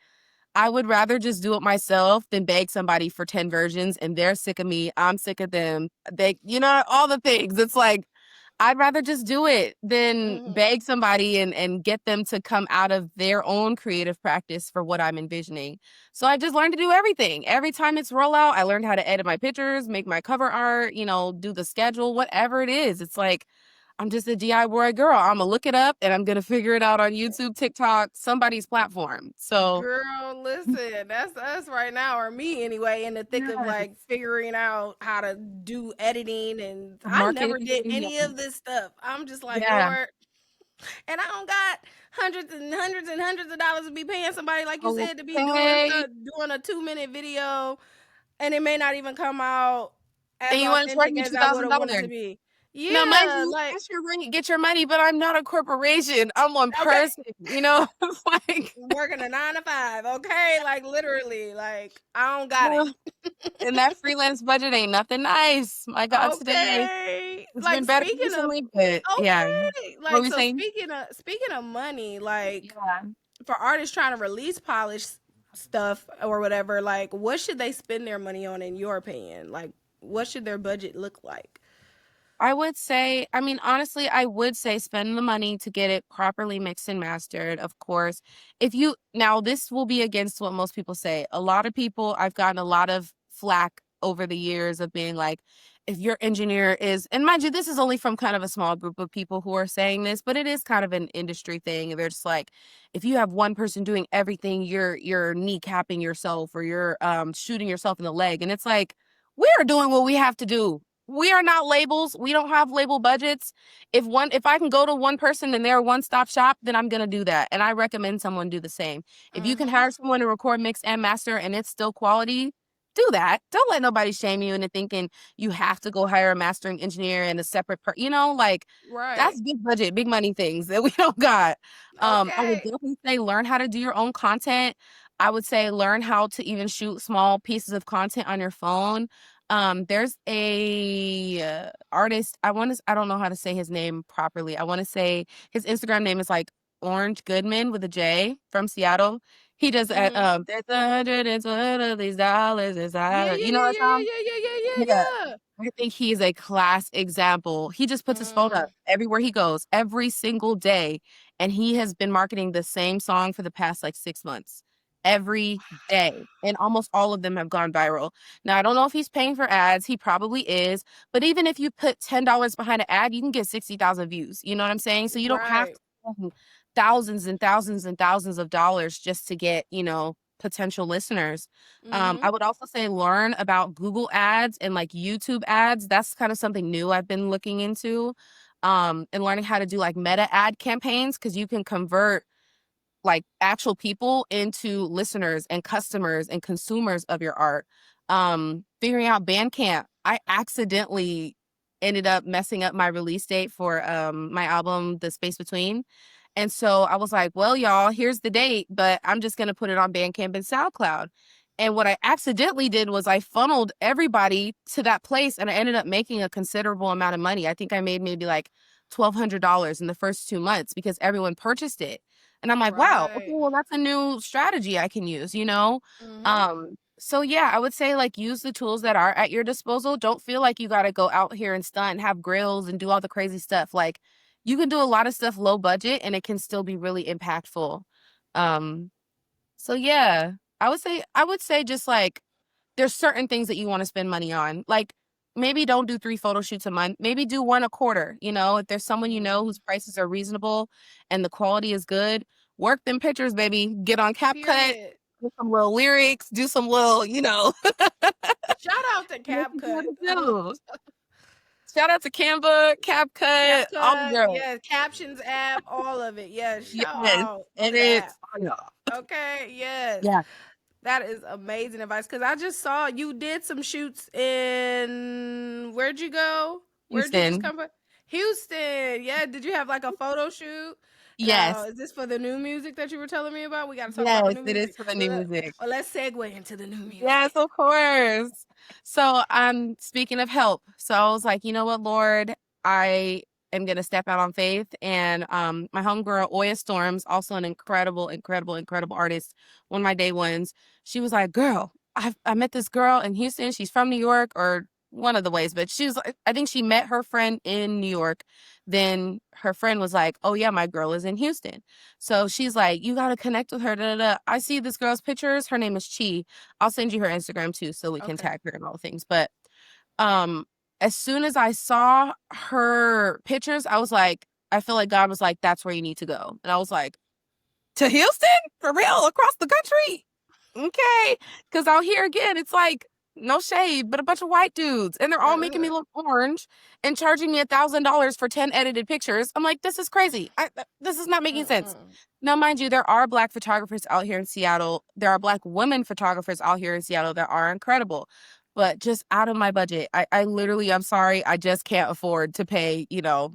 I would rather just do it myself than beg somebody for 10 versions and they're sick of me. I'm sick of them. They, you know, all the things. It's like, I'd rather just do it than mhm. beg somebody and get them to come out of their own creative practice for what I'm envisioning. So I just learned to do everything. Every time it's rollout, I learned how to edit my pictures, make my cover art, you know, do the schedule, whatever it is. It's like, I'm just a DIY girl. I'm gonna look it up and I'm gonna figure it out on YouTube, TikTok, somebody's platform. So Girl, listen, that's us right now, or me anyway, in the thick of yes, like figuring out how to do editing. And I never marketing. did any Yes. of this stuff. I'm just like, Yeah. Lord, and I don't got hundreds and hundreds and hundreds of dollars to be paying somebody, like you said, to be doing Okay. stuff, doing a 2 minute video, and it may not even come out And as you want to charge authentic me as I would have wanted $2,000? to be. Now, mind Yeah, you, like get your ring, get your money, but I'm not a corporation. I'm one okay, person, you know? Like, working a 9 to 5, okay? Like literally, like I don't got it. and that freelance budget ain't nothing nice. My God, today Okay. it's Like been better speaking of recently, but yeah. okay, What were like we so saying? speaking of money, like Yeah. for artists trying to release polished stuff or whatever, like what should they spend their money on in your opinion? Like what should their budget look like? I would say, I mean, honestly, I would say spend the money to get it properly mixed and mastered, of course. If you, now this will be against what most people say. A lot of people, I've gotten a lot of flack over the years of being like, if your engineer is, and mind you, this is only from kind of a small group of people who are saying this, but it is kind of an industry thing. They're just like, if you have one person doing everything, you're kneecapping yourself or you're shooting yourself in the leg. And it's like, we are doing what we have to do. We are not labels. We don't have label budgets. If I can go to one person and they're a one-stop shop, then I'm gonna do that. And I recommend someone do the same. If you can Mhm. hire someone to record, mix, and master and it's still quality, do that. Don't let nobody shame you into thinking you have to go hire a mastering engineer and a separate like Right. that's big budget, big money things that we don't got. I would Okay. definitely say learn how to do your own content. I would say learn how to even shoot small pieces of content on your phone. There's a artist. I don't know how to say his name properly. I want to say his Instagram name is like Orange Goodman with a J from Seattle. He does at Mhm. there's 112 of these dollars Yeah, inside. yeah, You know yeah, that yeah, yeah, song? yeah, yeah, yeah, Yeah. yeah, I think he's a class example. He just puts his phone yeah. up everywhere he goes, every single day. And he has been marketing the same song for the past like 6 months, every day. And almost all of them have gone viral. Now, I don't know if he's paying for ads. He probably is. But even if you put $10 behind an ad, you can get 60,000 views. You know what I'm saying? So you don't have Right. to spend thousands and thousands and thousands of dollars just to get, potential listeners. I Mhm. would also say learn about Google ads and like YouTube ads. That's kind of something new I've been looking into. And learning how to do like meta ad campaigns because you can convert like actual people into listeners and customers and consumers of your art. Figuring out Bandcamp. I accidentally ended up messing up my release date for my album, The Space Between. And so I was like, well, y'all, here's the date, but I'm just going to put it on Bandcamp and SoundCloud. And what I accidentally did was I funneled everybody to that place and I ended up making a considerable amount of money. I think I made maybe like $1,200 in the first 2 months because everyone purchased it. And I'm like, wow, okay, Right. well, that's a new strategy I can use, you know? Mhm. So yeah, I would say like use the tools that are at your disposal. Don't feel like you got to go out here and stunt and have grills and do all the crazy stuff. Like you can do a lot of stuff low budget and it can still be really impactful. Um, so yeah, I would say just like there's certain things that you want to spend money on. Like maybe don't do 3 photo shoots a month. Maybe do one a quarter. If there's someone you know Mhm. whose prices are reasonable and the quality is good, work them pictures, baby. Get on CapCut, Period. do some little lyrics, do some little, Shout out to what you CapCut. gotta do. Shout out to Canva, CapCut, all the CapCut, girls. yes, captions app, all of it. Yes, shout Yes, out and to that. it's fire. Okay, yes. Yeah, That is amazing advice because I just saw you did some shoots in where'd you go? Where'd you just Houston. come from? Houston. Yeah. Did you have like a photo shoot? Now, Yes, is this for the new music that you were telling me about? We got to talk about the yes, new it is music. for the new Well, music. well, let's segue into the new Yes, music. of course. So I'm speaking of help. So I was like, you know what, Lord, I am gonna step out on faith. And my homegirl, Oya Storms, also an incredible, incredible, incredible artist, one of my day ones. She was like, girl, I met this girl in Houston. She's from New York or one of the ways, but she was like, I think she met her friend in New York. Then her friend was like, oh yeah, my girl is in Houston. So she's like, you gotta connect with her. Da, da, da. I see this girl's pictures. Her name is Chi. I'll send you her Instagram too, so we can Okay. tag her and all the things. But um, as soon as I saw her pictures, I was like, I feel like God was like, that's where you need to go. And I was like, to Houston? For real? Across the country? Okay. Because out here again, it's like, no shade, but a bunch of white dudes. And they're all making me look orange and charging me $1,000 for 10 edited pictures. I'm like, this is crazy. This is not making sense. Mm-mm. Now, mind you, there are Black photographers out here in Seattle. There are Black women photographers out here in Seattle that are incredible. but just out of my budget. I literally, I'm sorry, I just can't afford to pay, you know,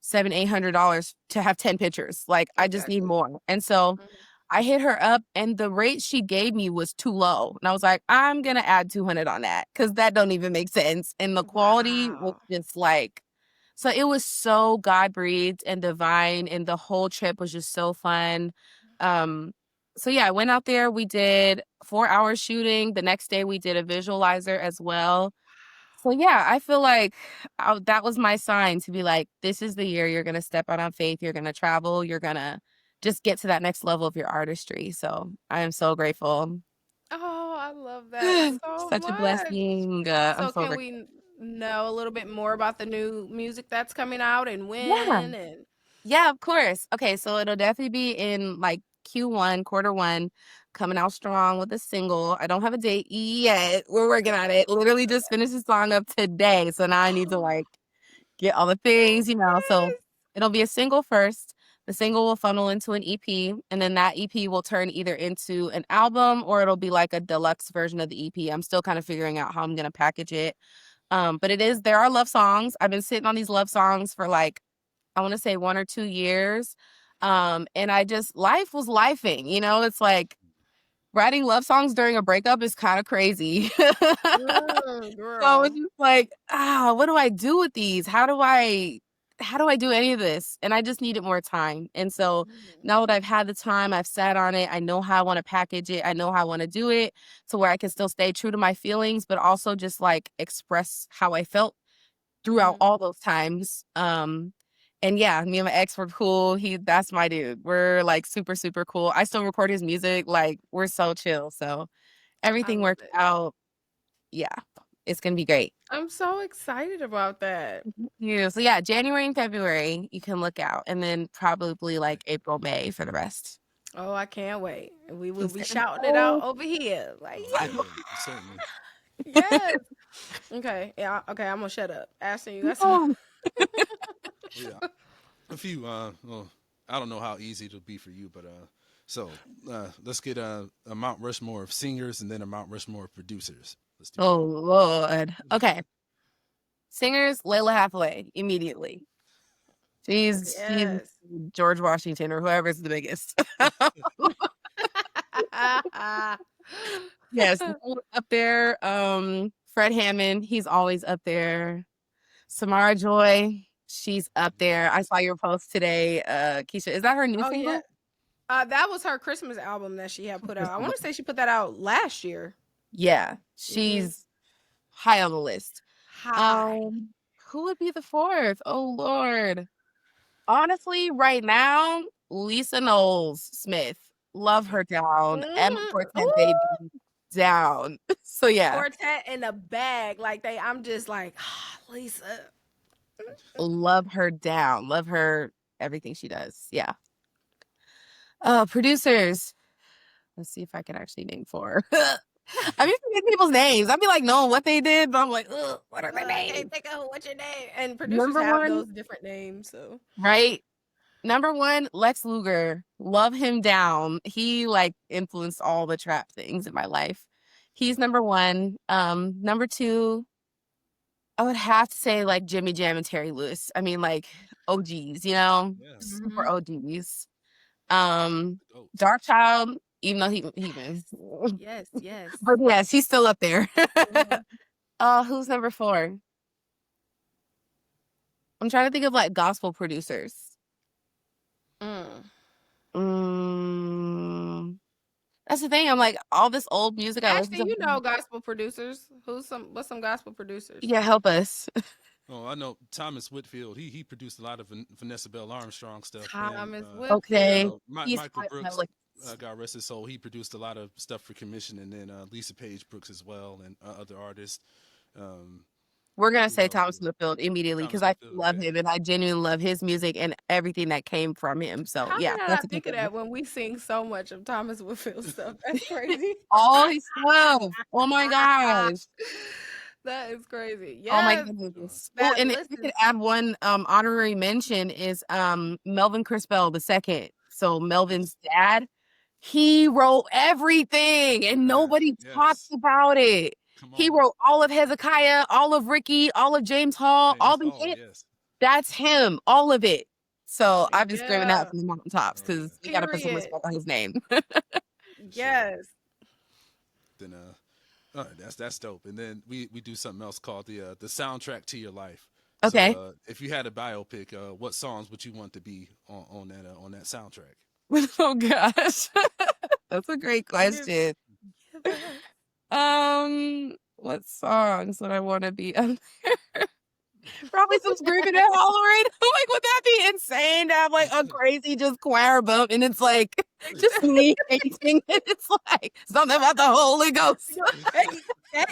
$700-800 to have 10 pictures. Like, I just need Exactly. more. And so Mhm. I hit her up, and the rate she gave me was too low. And I was like, I'm gonna add 200 on that because that don't even make sense. And the quality was Wow. just like, so it was so God breathed and divine, and the whole trip was just so fun. Um, so yeah, I went out there. We did 4 hours shooting. The next day, we did a visualizer as well. So yeah, I feel like that was my sign to be like, this is the year you're gonna step out on faith. You're gonna travel. You're gonna just get to that next level of your artistry. So I am so grateful. Oh, I love that so Such a much. blessing. I'm So so can grateful. we know a little bit more about the new music that's coming out and Yeah. when and Yeah, of course. Okay, so it'll definitely be in like Q1, quarter one, coming out strong with a single. I don't have a date yet. We're working on it. Literally just finished the song up today. So now I need to like get all the things, you know. So yes. it'll be a single first. The single will funnel into an EP, and then that EP will turn either into an album or it'll be like a deluxe version of the EP. I'm still kind of figuring out how I'm gonna package it. But there are love songs. I've been sitting on these love songs for like I want to say 1 or 2 years. And life was lifing, you know, it's like writing love songs during a breakup is kind of crazy. So it's Girl. just like, what do I do with these? How do I do any of this? And I just needed more time. And so Mhm. now that I've had the time, I've sat on it. I know how I want to package it. I know how I want to do it to where I can still stay true to my feelings, but also just like express how I felt throughout Mhm. all those times. And yeah, me and my ex were cool. That's my dude. We're like super, super cool. I still record his music. Like we're so chill. So I everything love worked it. out. Yeah, it's gonna be great. I'm so excited about that. Yeah. So yeah, January and February you can look out, and then probably like April, May for the rest. Oh, I can't wait. We will Just be getting shouting it out old. over here. Like, Oh yeah, I yeah, certainly. yes. Okay. Yeah. Okay. I'm gonna shut up. Ashton, you got some. know. Oh yeah, a few. Well, I don't know how easy it'll be for you, but so let's get a Mount Rushmore of singers and then a Mount Rushmore of producers. Let's do Oh that. Lord. Okay. Singers, Layla Hathaway, immediately. She's Yes. George Washington or whoever's the biggest. Yes, up there. Fred Hammond, he's always up there. Samara Joy, she's up there. I saw your post today. Keisha, is that her new Oh yeah. single? That was her Christmas album that she had put out. I want to say she put that out last year. Yeah, Hmm. she's high on the list. Hi. Um, who would be the fourth? Oh Lord. Honestly, right now, Lisa Knowles Smith. Love her down. Emma Mhm. Quartet Ooh, baby down. So yeah, quartet in a bag. Like I'm just like, Lisa. love her down. Love her everything she does. Yeah. Producers. Let's see if I can actually name four. I mean, forget people's names. I'd be like, knowing what they did, but I'm like, ugh, what are their I can't names? think of what's your name. And producers Number have one, those different names. So right? Number one, Lex Luger. Love him down. He like influenced all the trap things in my life. He's number one. Number two, I would have to say like Jimmy Jam and Terry Lewis. I mean, like OGs, you know, Yes, super hmm OGs. the goats. Dark Child, even though he been, yes, yes. but yes, he's still up there. Mhm. Who's number four? I'm trying to think of like gospel producers. Mm. Mm, that's the thing. I'm like all this old music I listen Ashton, to. you know gospel producers. What's some gospel producers? Yeah, help us. Oh, I know Thomas Whitfield. He produced a lot of Vanessa Bell Armstrong stuff, and Thomas Okay, Whitfield. he's Michael high on my Brooks. list. God rest his soul. He produced a lot of stuff for commission, and then Lisa Page Brooks as well, and other artists. Um, We're gonna who say else? Thomas Whitfield immediately because Thomas I Whitfield. love Okay. him and I genuinely love his music and everything that came from him. So How yeah, did I that's a not good think of one. that when we sing so much of Thomas Whitfield stuff? That's crazy. All his stuff. Oh my gosh. That is crazy. Oh my Yes, Sure. goodness. Oh, that and if list we could is. add one honorary mention is Melvin Crispell the second. So Yes. Melvin's dad, he wrote everything and Yeah. nobody talks Yes. about it. Come He on. wrote all of Hezekiah, all of Ricky, all of James Hall, all James the Hall, hits. yes. That's him, all of it. So I've been screaming that Yeah. from the mountaintops Oh yeah. because we got to put some Period. respect on his name. For sure. Yes. Then that's dope. And then we do something else called the soundtrack to your life. So Okay. if you had a biopic, what songs would you want to be on that soundtrack? Oh gosh. That's a great Give, question. give us. What songs would I want to be on there? Probably some screaming and hollering. Like, would that be insane to have like a crazy just choir bump and it's like just me painting and it's like something about the Holy Ghost. Hey, hey.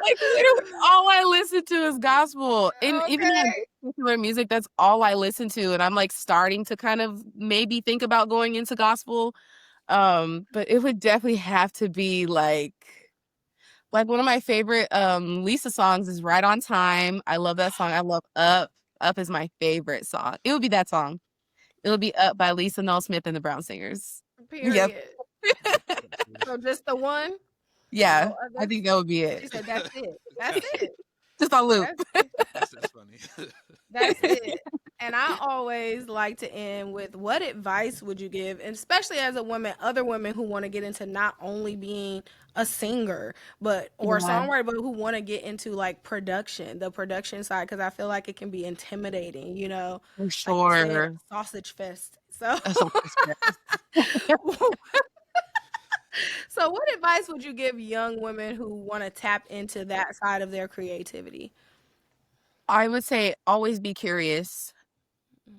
Like literally all I listen to is gospel. And even that Okay. particular music, that's all I listen to. And I'm like starting to kind of maybe think about going into gospel. But it would definitely have to be like one of my favorite Lisa songs is Right on Time. I love that song. I love Up. Up is my favorite song. It would be that song. It would be Up by Lisa Noel Smith and the Brown Singers. Yep. Period. So just the one? Yeah. No I others? think that would be She it. said that's it. That's it. Just on loop. That's it. That's funny. That's it. And I always like to end with what advice would you give, and especially as a woman, other women who want to get into not only being a singer, but or a Yeah, songwriter, but who want to get into like production, the production side, because I feel like it can be intimidating, for like you said, sure. sausage fest. So, That's so so what advice would you give young women who want to tap into that side of their creativity? I would say always be curious.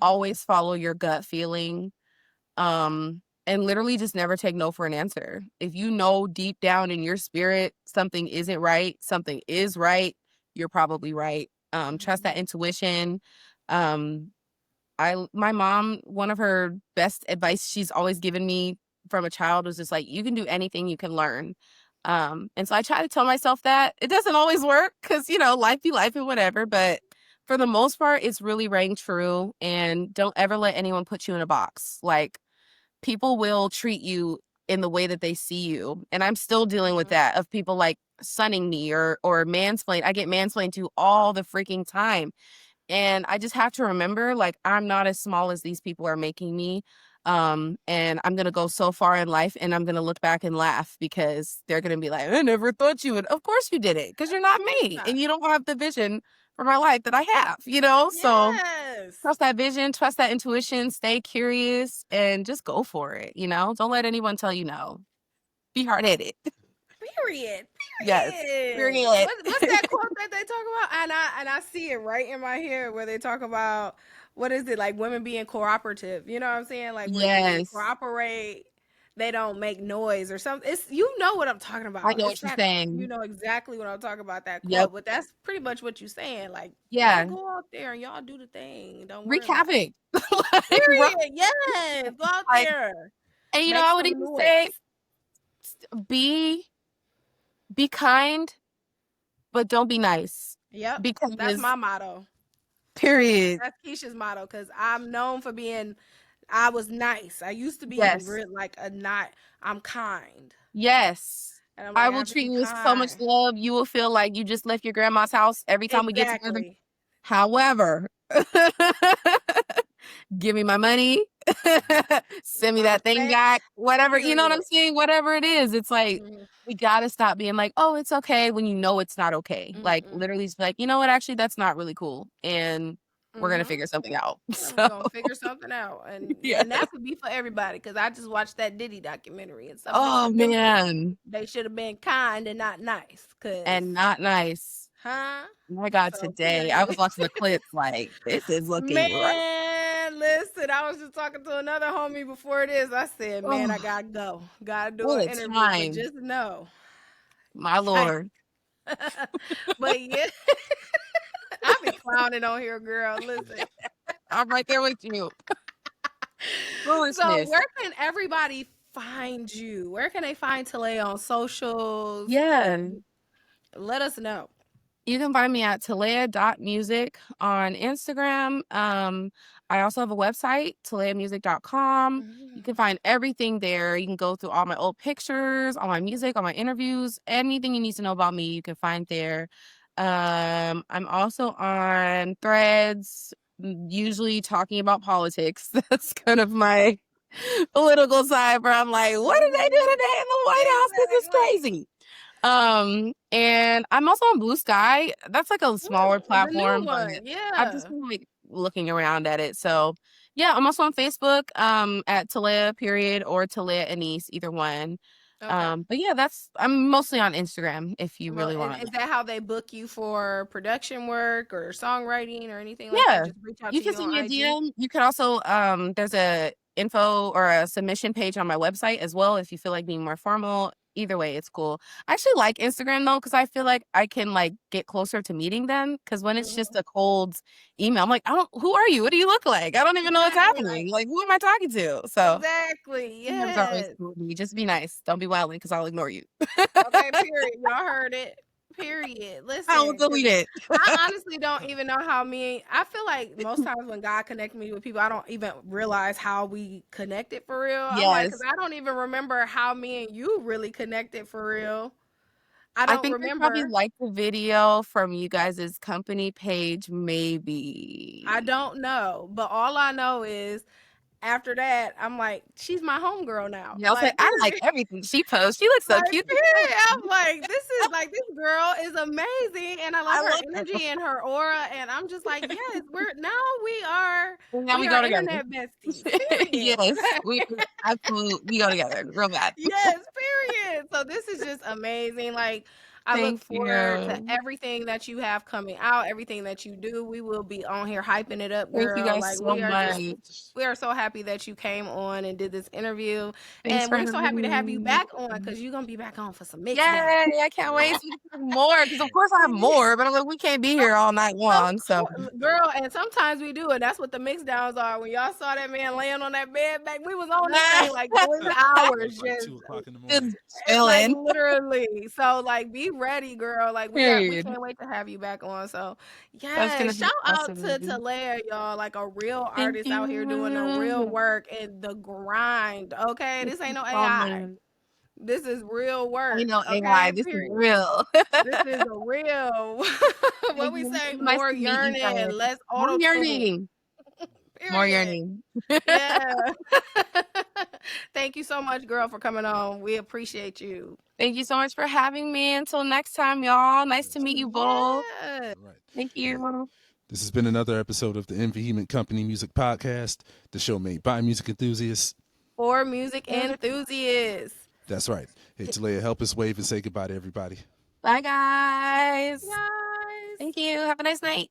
Always follow your gut feeling. And literally just never take no for an answer. If you know deep down in your spirit something isn't right, something is right, you're probably right. Trust that intuition. Um, my mom, one of her best advice she's always given me from a child was just like, you can do anything, you can learn. And so I try to tell myself that. It doesn't always work because, life be life and whatever, but for the most part, it's really rang true. And don't ever let anyone put you in a box. Like, people will treat you in the way that they see you. And I'm still dealing with that of people like sunning me or mansplain. I get mansplained to all the freaking time. And I just have to remember, like, I'm not as small as these people are making me. And I'm gonna go so far in life and I'm gonna look back and laugh because they're gonna be like, I never thought you would. Of course you did it, because you're Of not course me. not. And you don't have the vision for my life that I have. So Yes. trust that vision, trust that intuition, stay curious, and just go for it. Don't let anyone tell you no. Be hard headed. Period. Yes. Period. Period. What's that quote that they talk about? And I see it right in my head where they talk about what is it, like women being cooperative. You know what I'm saying? Like when they Yes. cooperate, they don't make noise or something. It's you know what I'm talking I about. know It's what you're that you saying. know exactly what I'm talking about, that Yep. quote. But that's pretty much what you're saying. Like y'all Yeah. go out there and y'all do the thing. Don't worry Wreak about it. havoc. Like, Period. Yes. Go out like, there. and Make I would some even say noise. be be kind, but don't be nice. Yep. That's Because my motto. period. That's Keisha's motto because I'm known for being. I was nice. I used to be Yes. real, like a not. I'm kind, Yes. and I'm I like I will have to treat be you with so much kind. love. You will feel like you just left your grandma's house every time we get together. Exactly. However, give me my money, send me My that thing respect. back, whatever, you know what I'm Period. saying? Whatever it is, it's like, Mhm. we got to stop being like, oh, it's okay when you know it's not okay. Like, Mm-mm. literally just be like, you know what? Actually, that's not really cool. And we're going to Mhm. figure something out. And we're So, gonna figure something out, yeah. and that could be for everybody. Because I just watched that Diddy documentary, and some Oh, different people man. they should have been kind and not nice. Cause, And not nice. huh? My God, So today I period. was watching the clips like, this is looking rough. Man, listen, I was just talking to another homie before this. I said, man, I Oh, gotta go. Gotta do what an a interview, but time. just know. My I, Lord. but yeah, I be clowning on here, girl. Listen. I'm right there with you. So Foolishness. where can everybody find you? Where can they find Talaya on socials? Yeah. Let us know. You can find me at talaya.music on Instagram. I also have a website, talayamusic.com. You can find everything there. You can go through all my old pictures, all my music, all my interviews, anything you need to know about me, you can find there. I'm also on Threads, usually talking about politics. That's kind of my political side where I'm like, what did they do today in the White House? This is Exactly. crazy. And I'm also on Blue Sky. That's like a smaller The new platform, but one, I've yeah. just been like looking around at it. So yeah, I'm also on Facebook, at Talaya period or Talaya Anise, either one. Okay. But yeah, I'm mostly on Instagram if you Well, really and want is it. that how they book you for production work or songwriting or anything like that? Yeah, Just reach out you to can you send me on a IG? DM. You can also there's a info or a submission page on my website as well if you feel like being more formal. Either way, it's cool. I actually like Instagram though because I feel like I can like get closer to meeting them. Because when it's just Mhm. a cold email, I'm like, who are you? What do you look like? I don't even know what's Right. happening. Like, who am I talking to? So Exactly. DMs are always Yes. cool with me. Just be nice. Don't be wilding because I'll ignore you. Okay, period. Y'all heard it. Period. I will Listen, because delete it. I honestly don't even know how I feel like most times when God connects me with people, I don't even realize how we connected for real. I'm like, because Yes. I don't even remember how me and you really connected for real. I I don't think I probably remember. liked the video from you guys' company page, I maybe. don't know. But all I know is after that, I'm like, she's my homegirl now. Yeah, I was like, Like, I like period. everything she posts. She looks so Like, cute. period. I'm like, this girl is amazing, and I love I her love her. energy and her aura, and I'm just like, yes, And now we we are go together. internet besties. Period. Yes, we absolutely we go together real bad. Yes, period. So this is just amazing. Like, I look Thank forward to you. everything that you have coming out, everything that you do. We will be on here hyping it up, Thank you girl. guys Like, so much. we are so happy that you came on and did this interview. Thanks And for we're so happy to have you having me. back on because you're gonna be back on for some mix down. Yay, I can't wait to talk more because of course I have more, but I'm like, we can't be here all night Of long. So course, girl, and sometimes we do, and that's what the mix downs are. When y'all saw that man laying on that bed back, we was on this thing like 3 hours, It's like just 2 o'clock in the morning. just like chilling. literally. So like, be ready, girl. Like we Period. can't wait to have you back on. So That's yeah, gonna shout be out to awesome. Talaya, y'all. Like a real Thank artist out here doing the real you. work and the grind. Okay, Thank this ain't you no so AI. much. This is real I work. know Okay, AI. This is period. real. This is a real what Thank we you. say, It's nice more to meet you yearning and guys. less More auto tune. yearning. More Period. yearning. Yeah. Thank you so much, girl, for coming on. We appreciate you. Thank you so much for having me. Until next time, y'all. Nice to Yes, meet ma'am. you both. Yeah. All right. Thank Well, you. this has been another episode of the Invehement Company Music Podcast, the show made by music enthusiasts. For music enthusiasts. That's right. Hey, Talaya, help us wave and say goodbye to everybody. Bye, guys. Guys. Thank you. Have a nice night.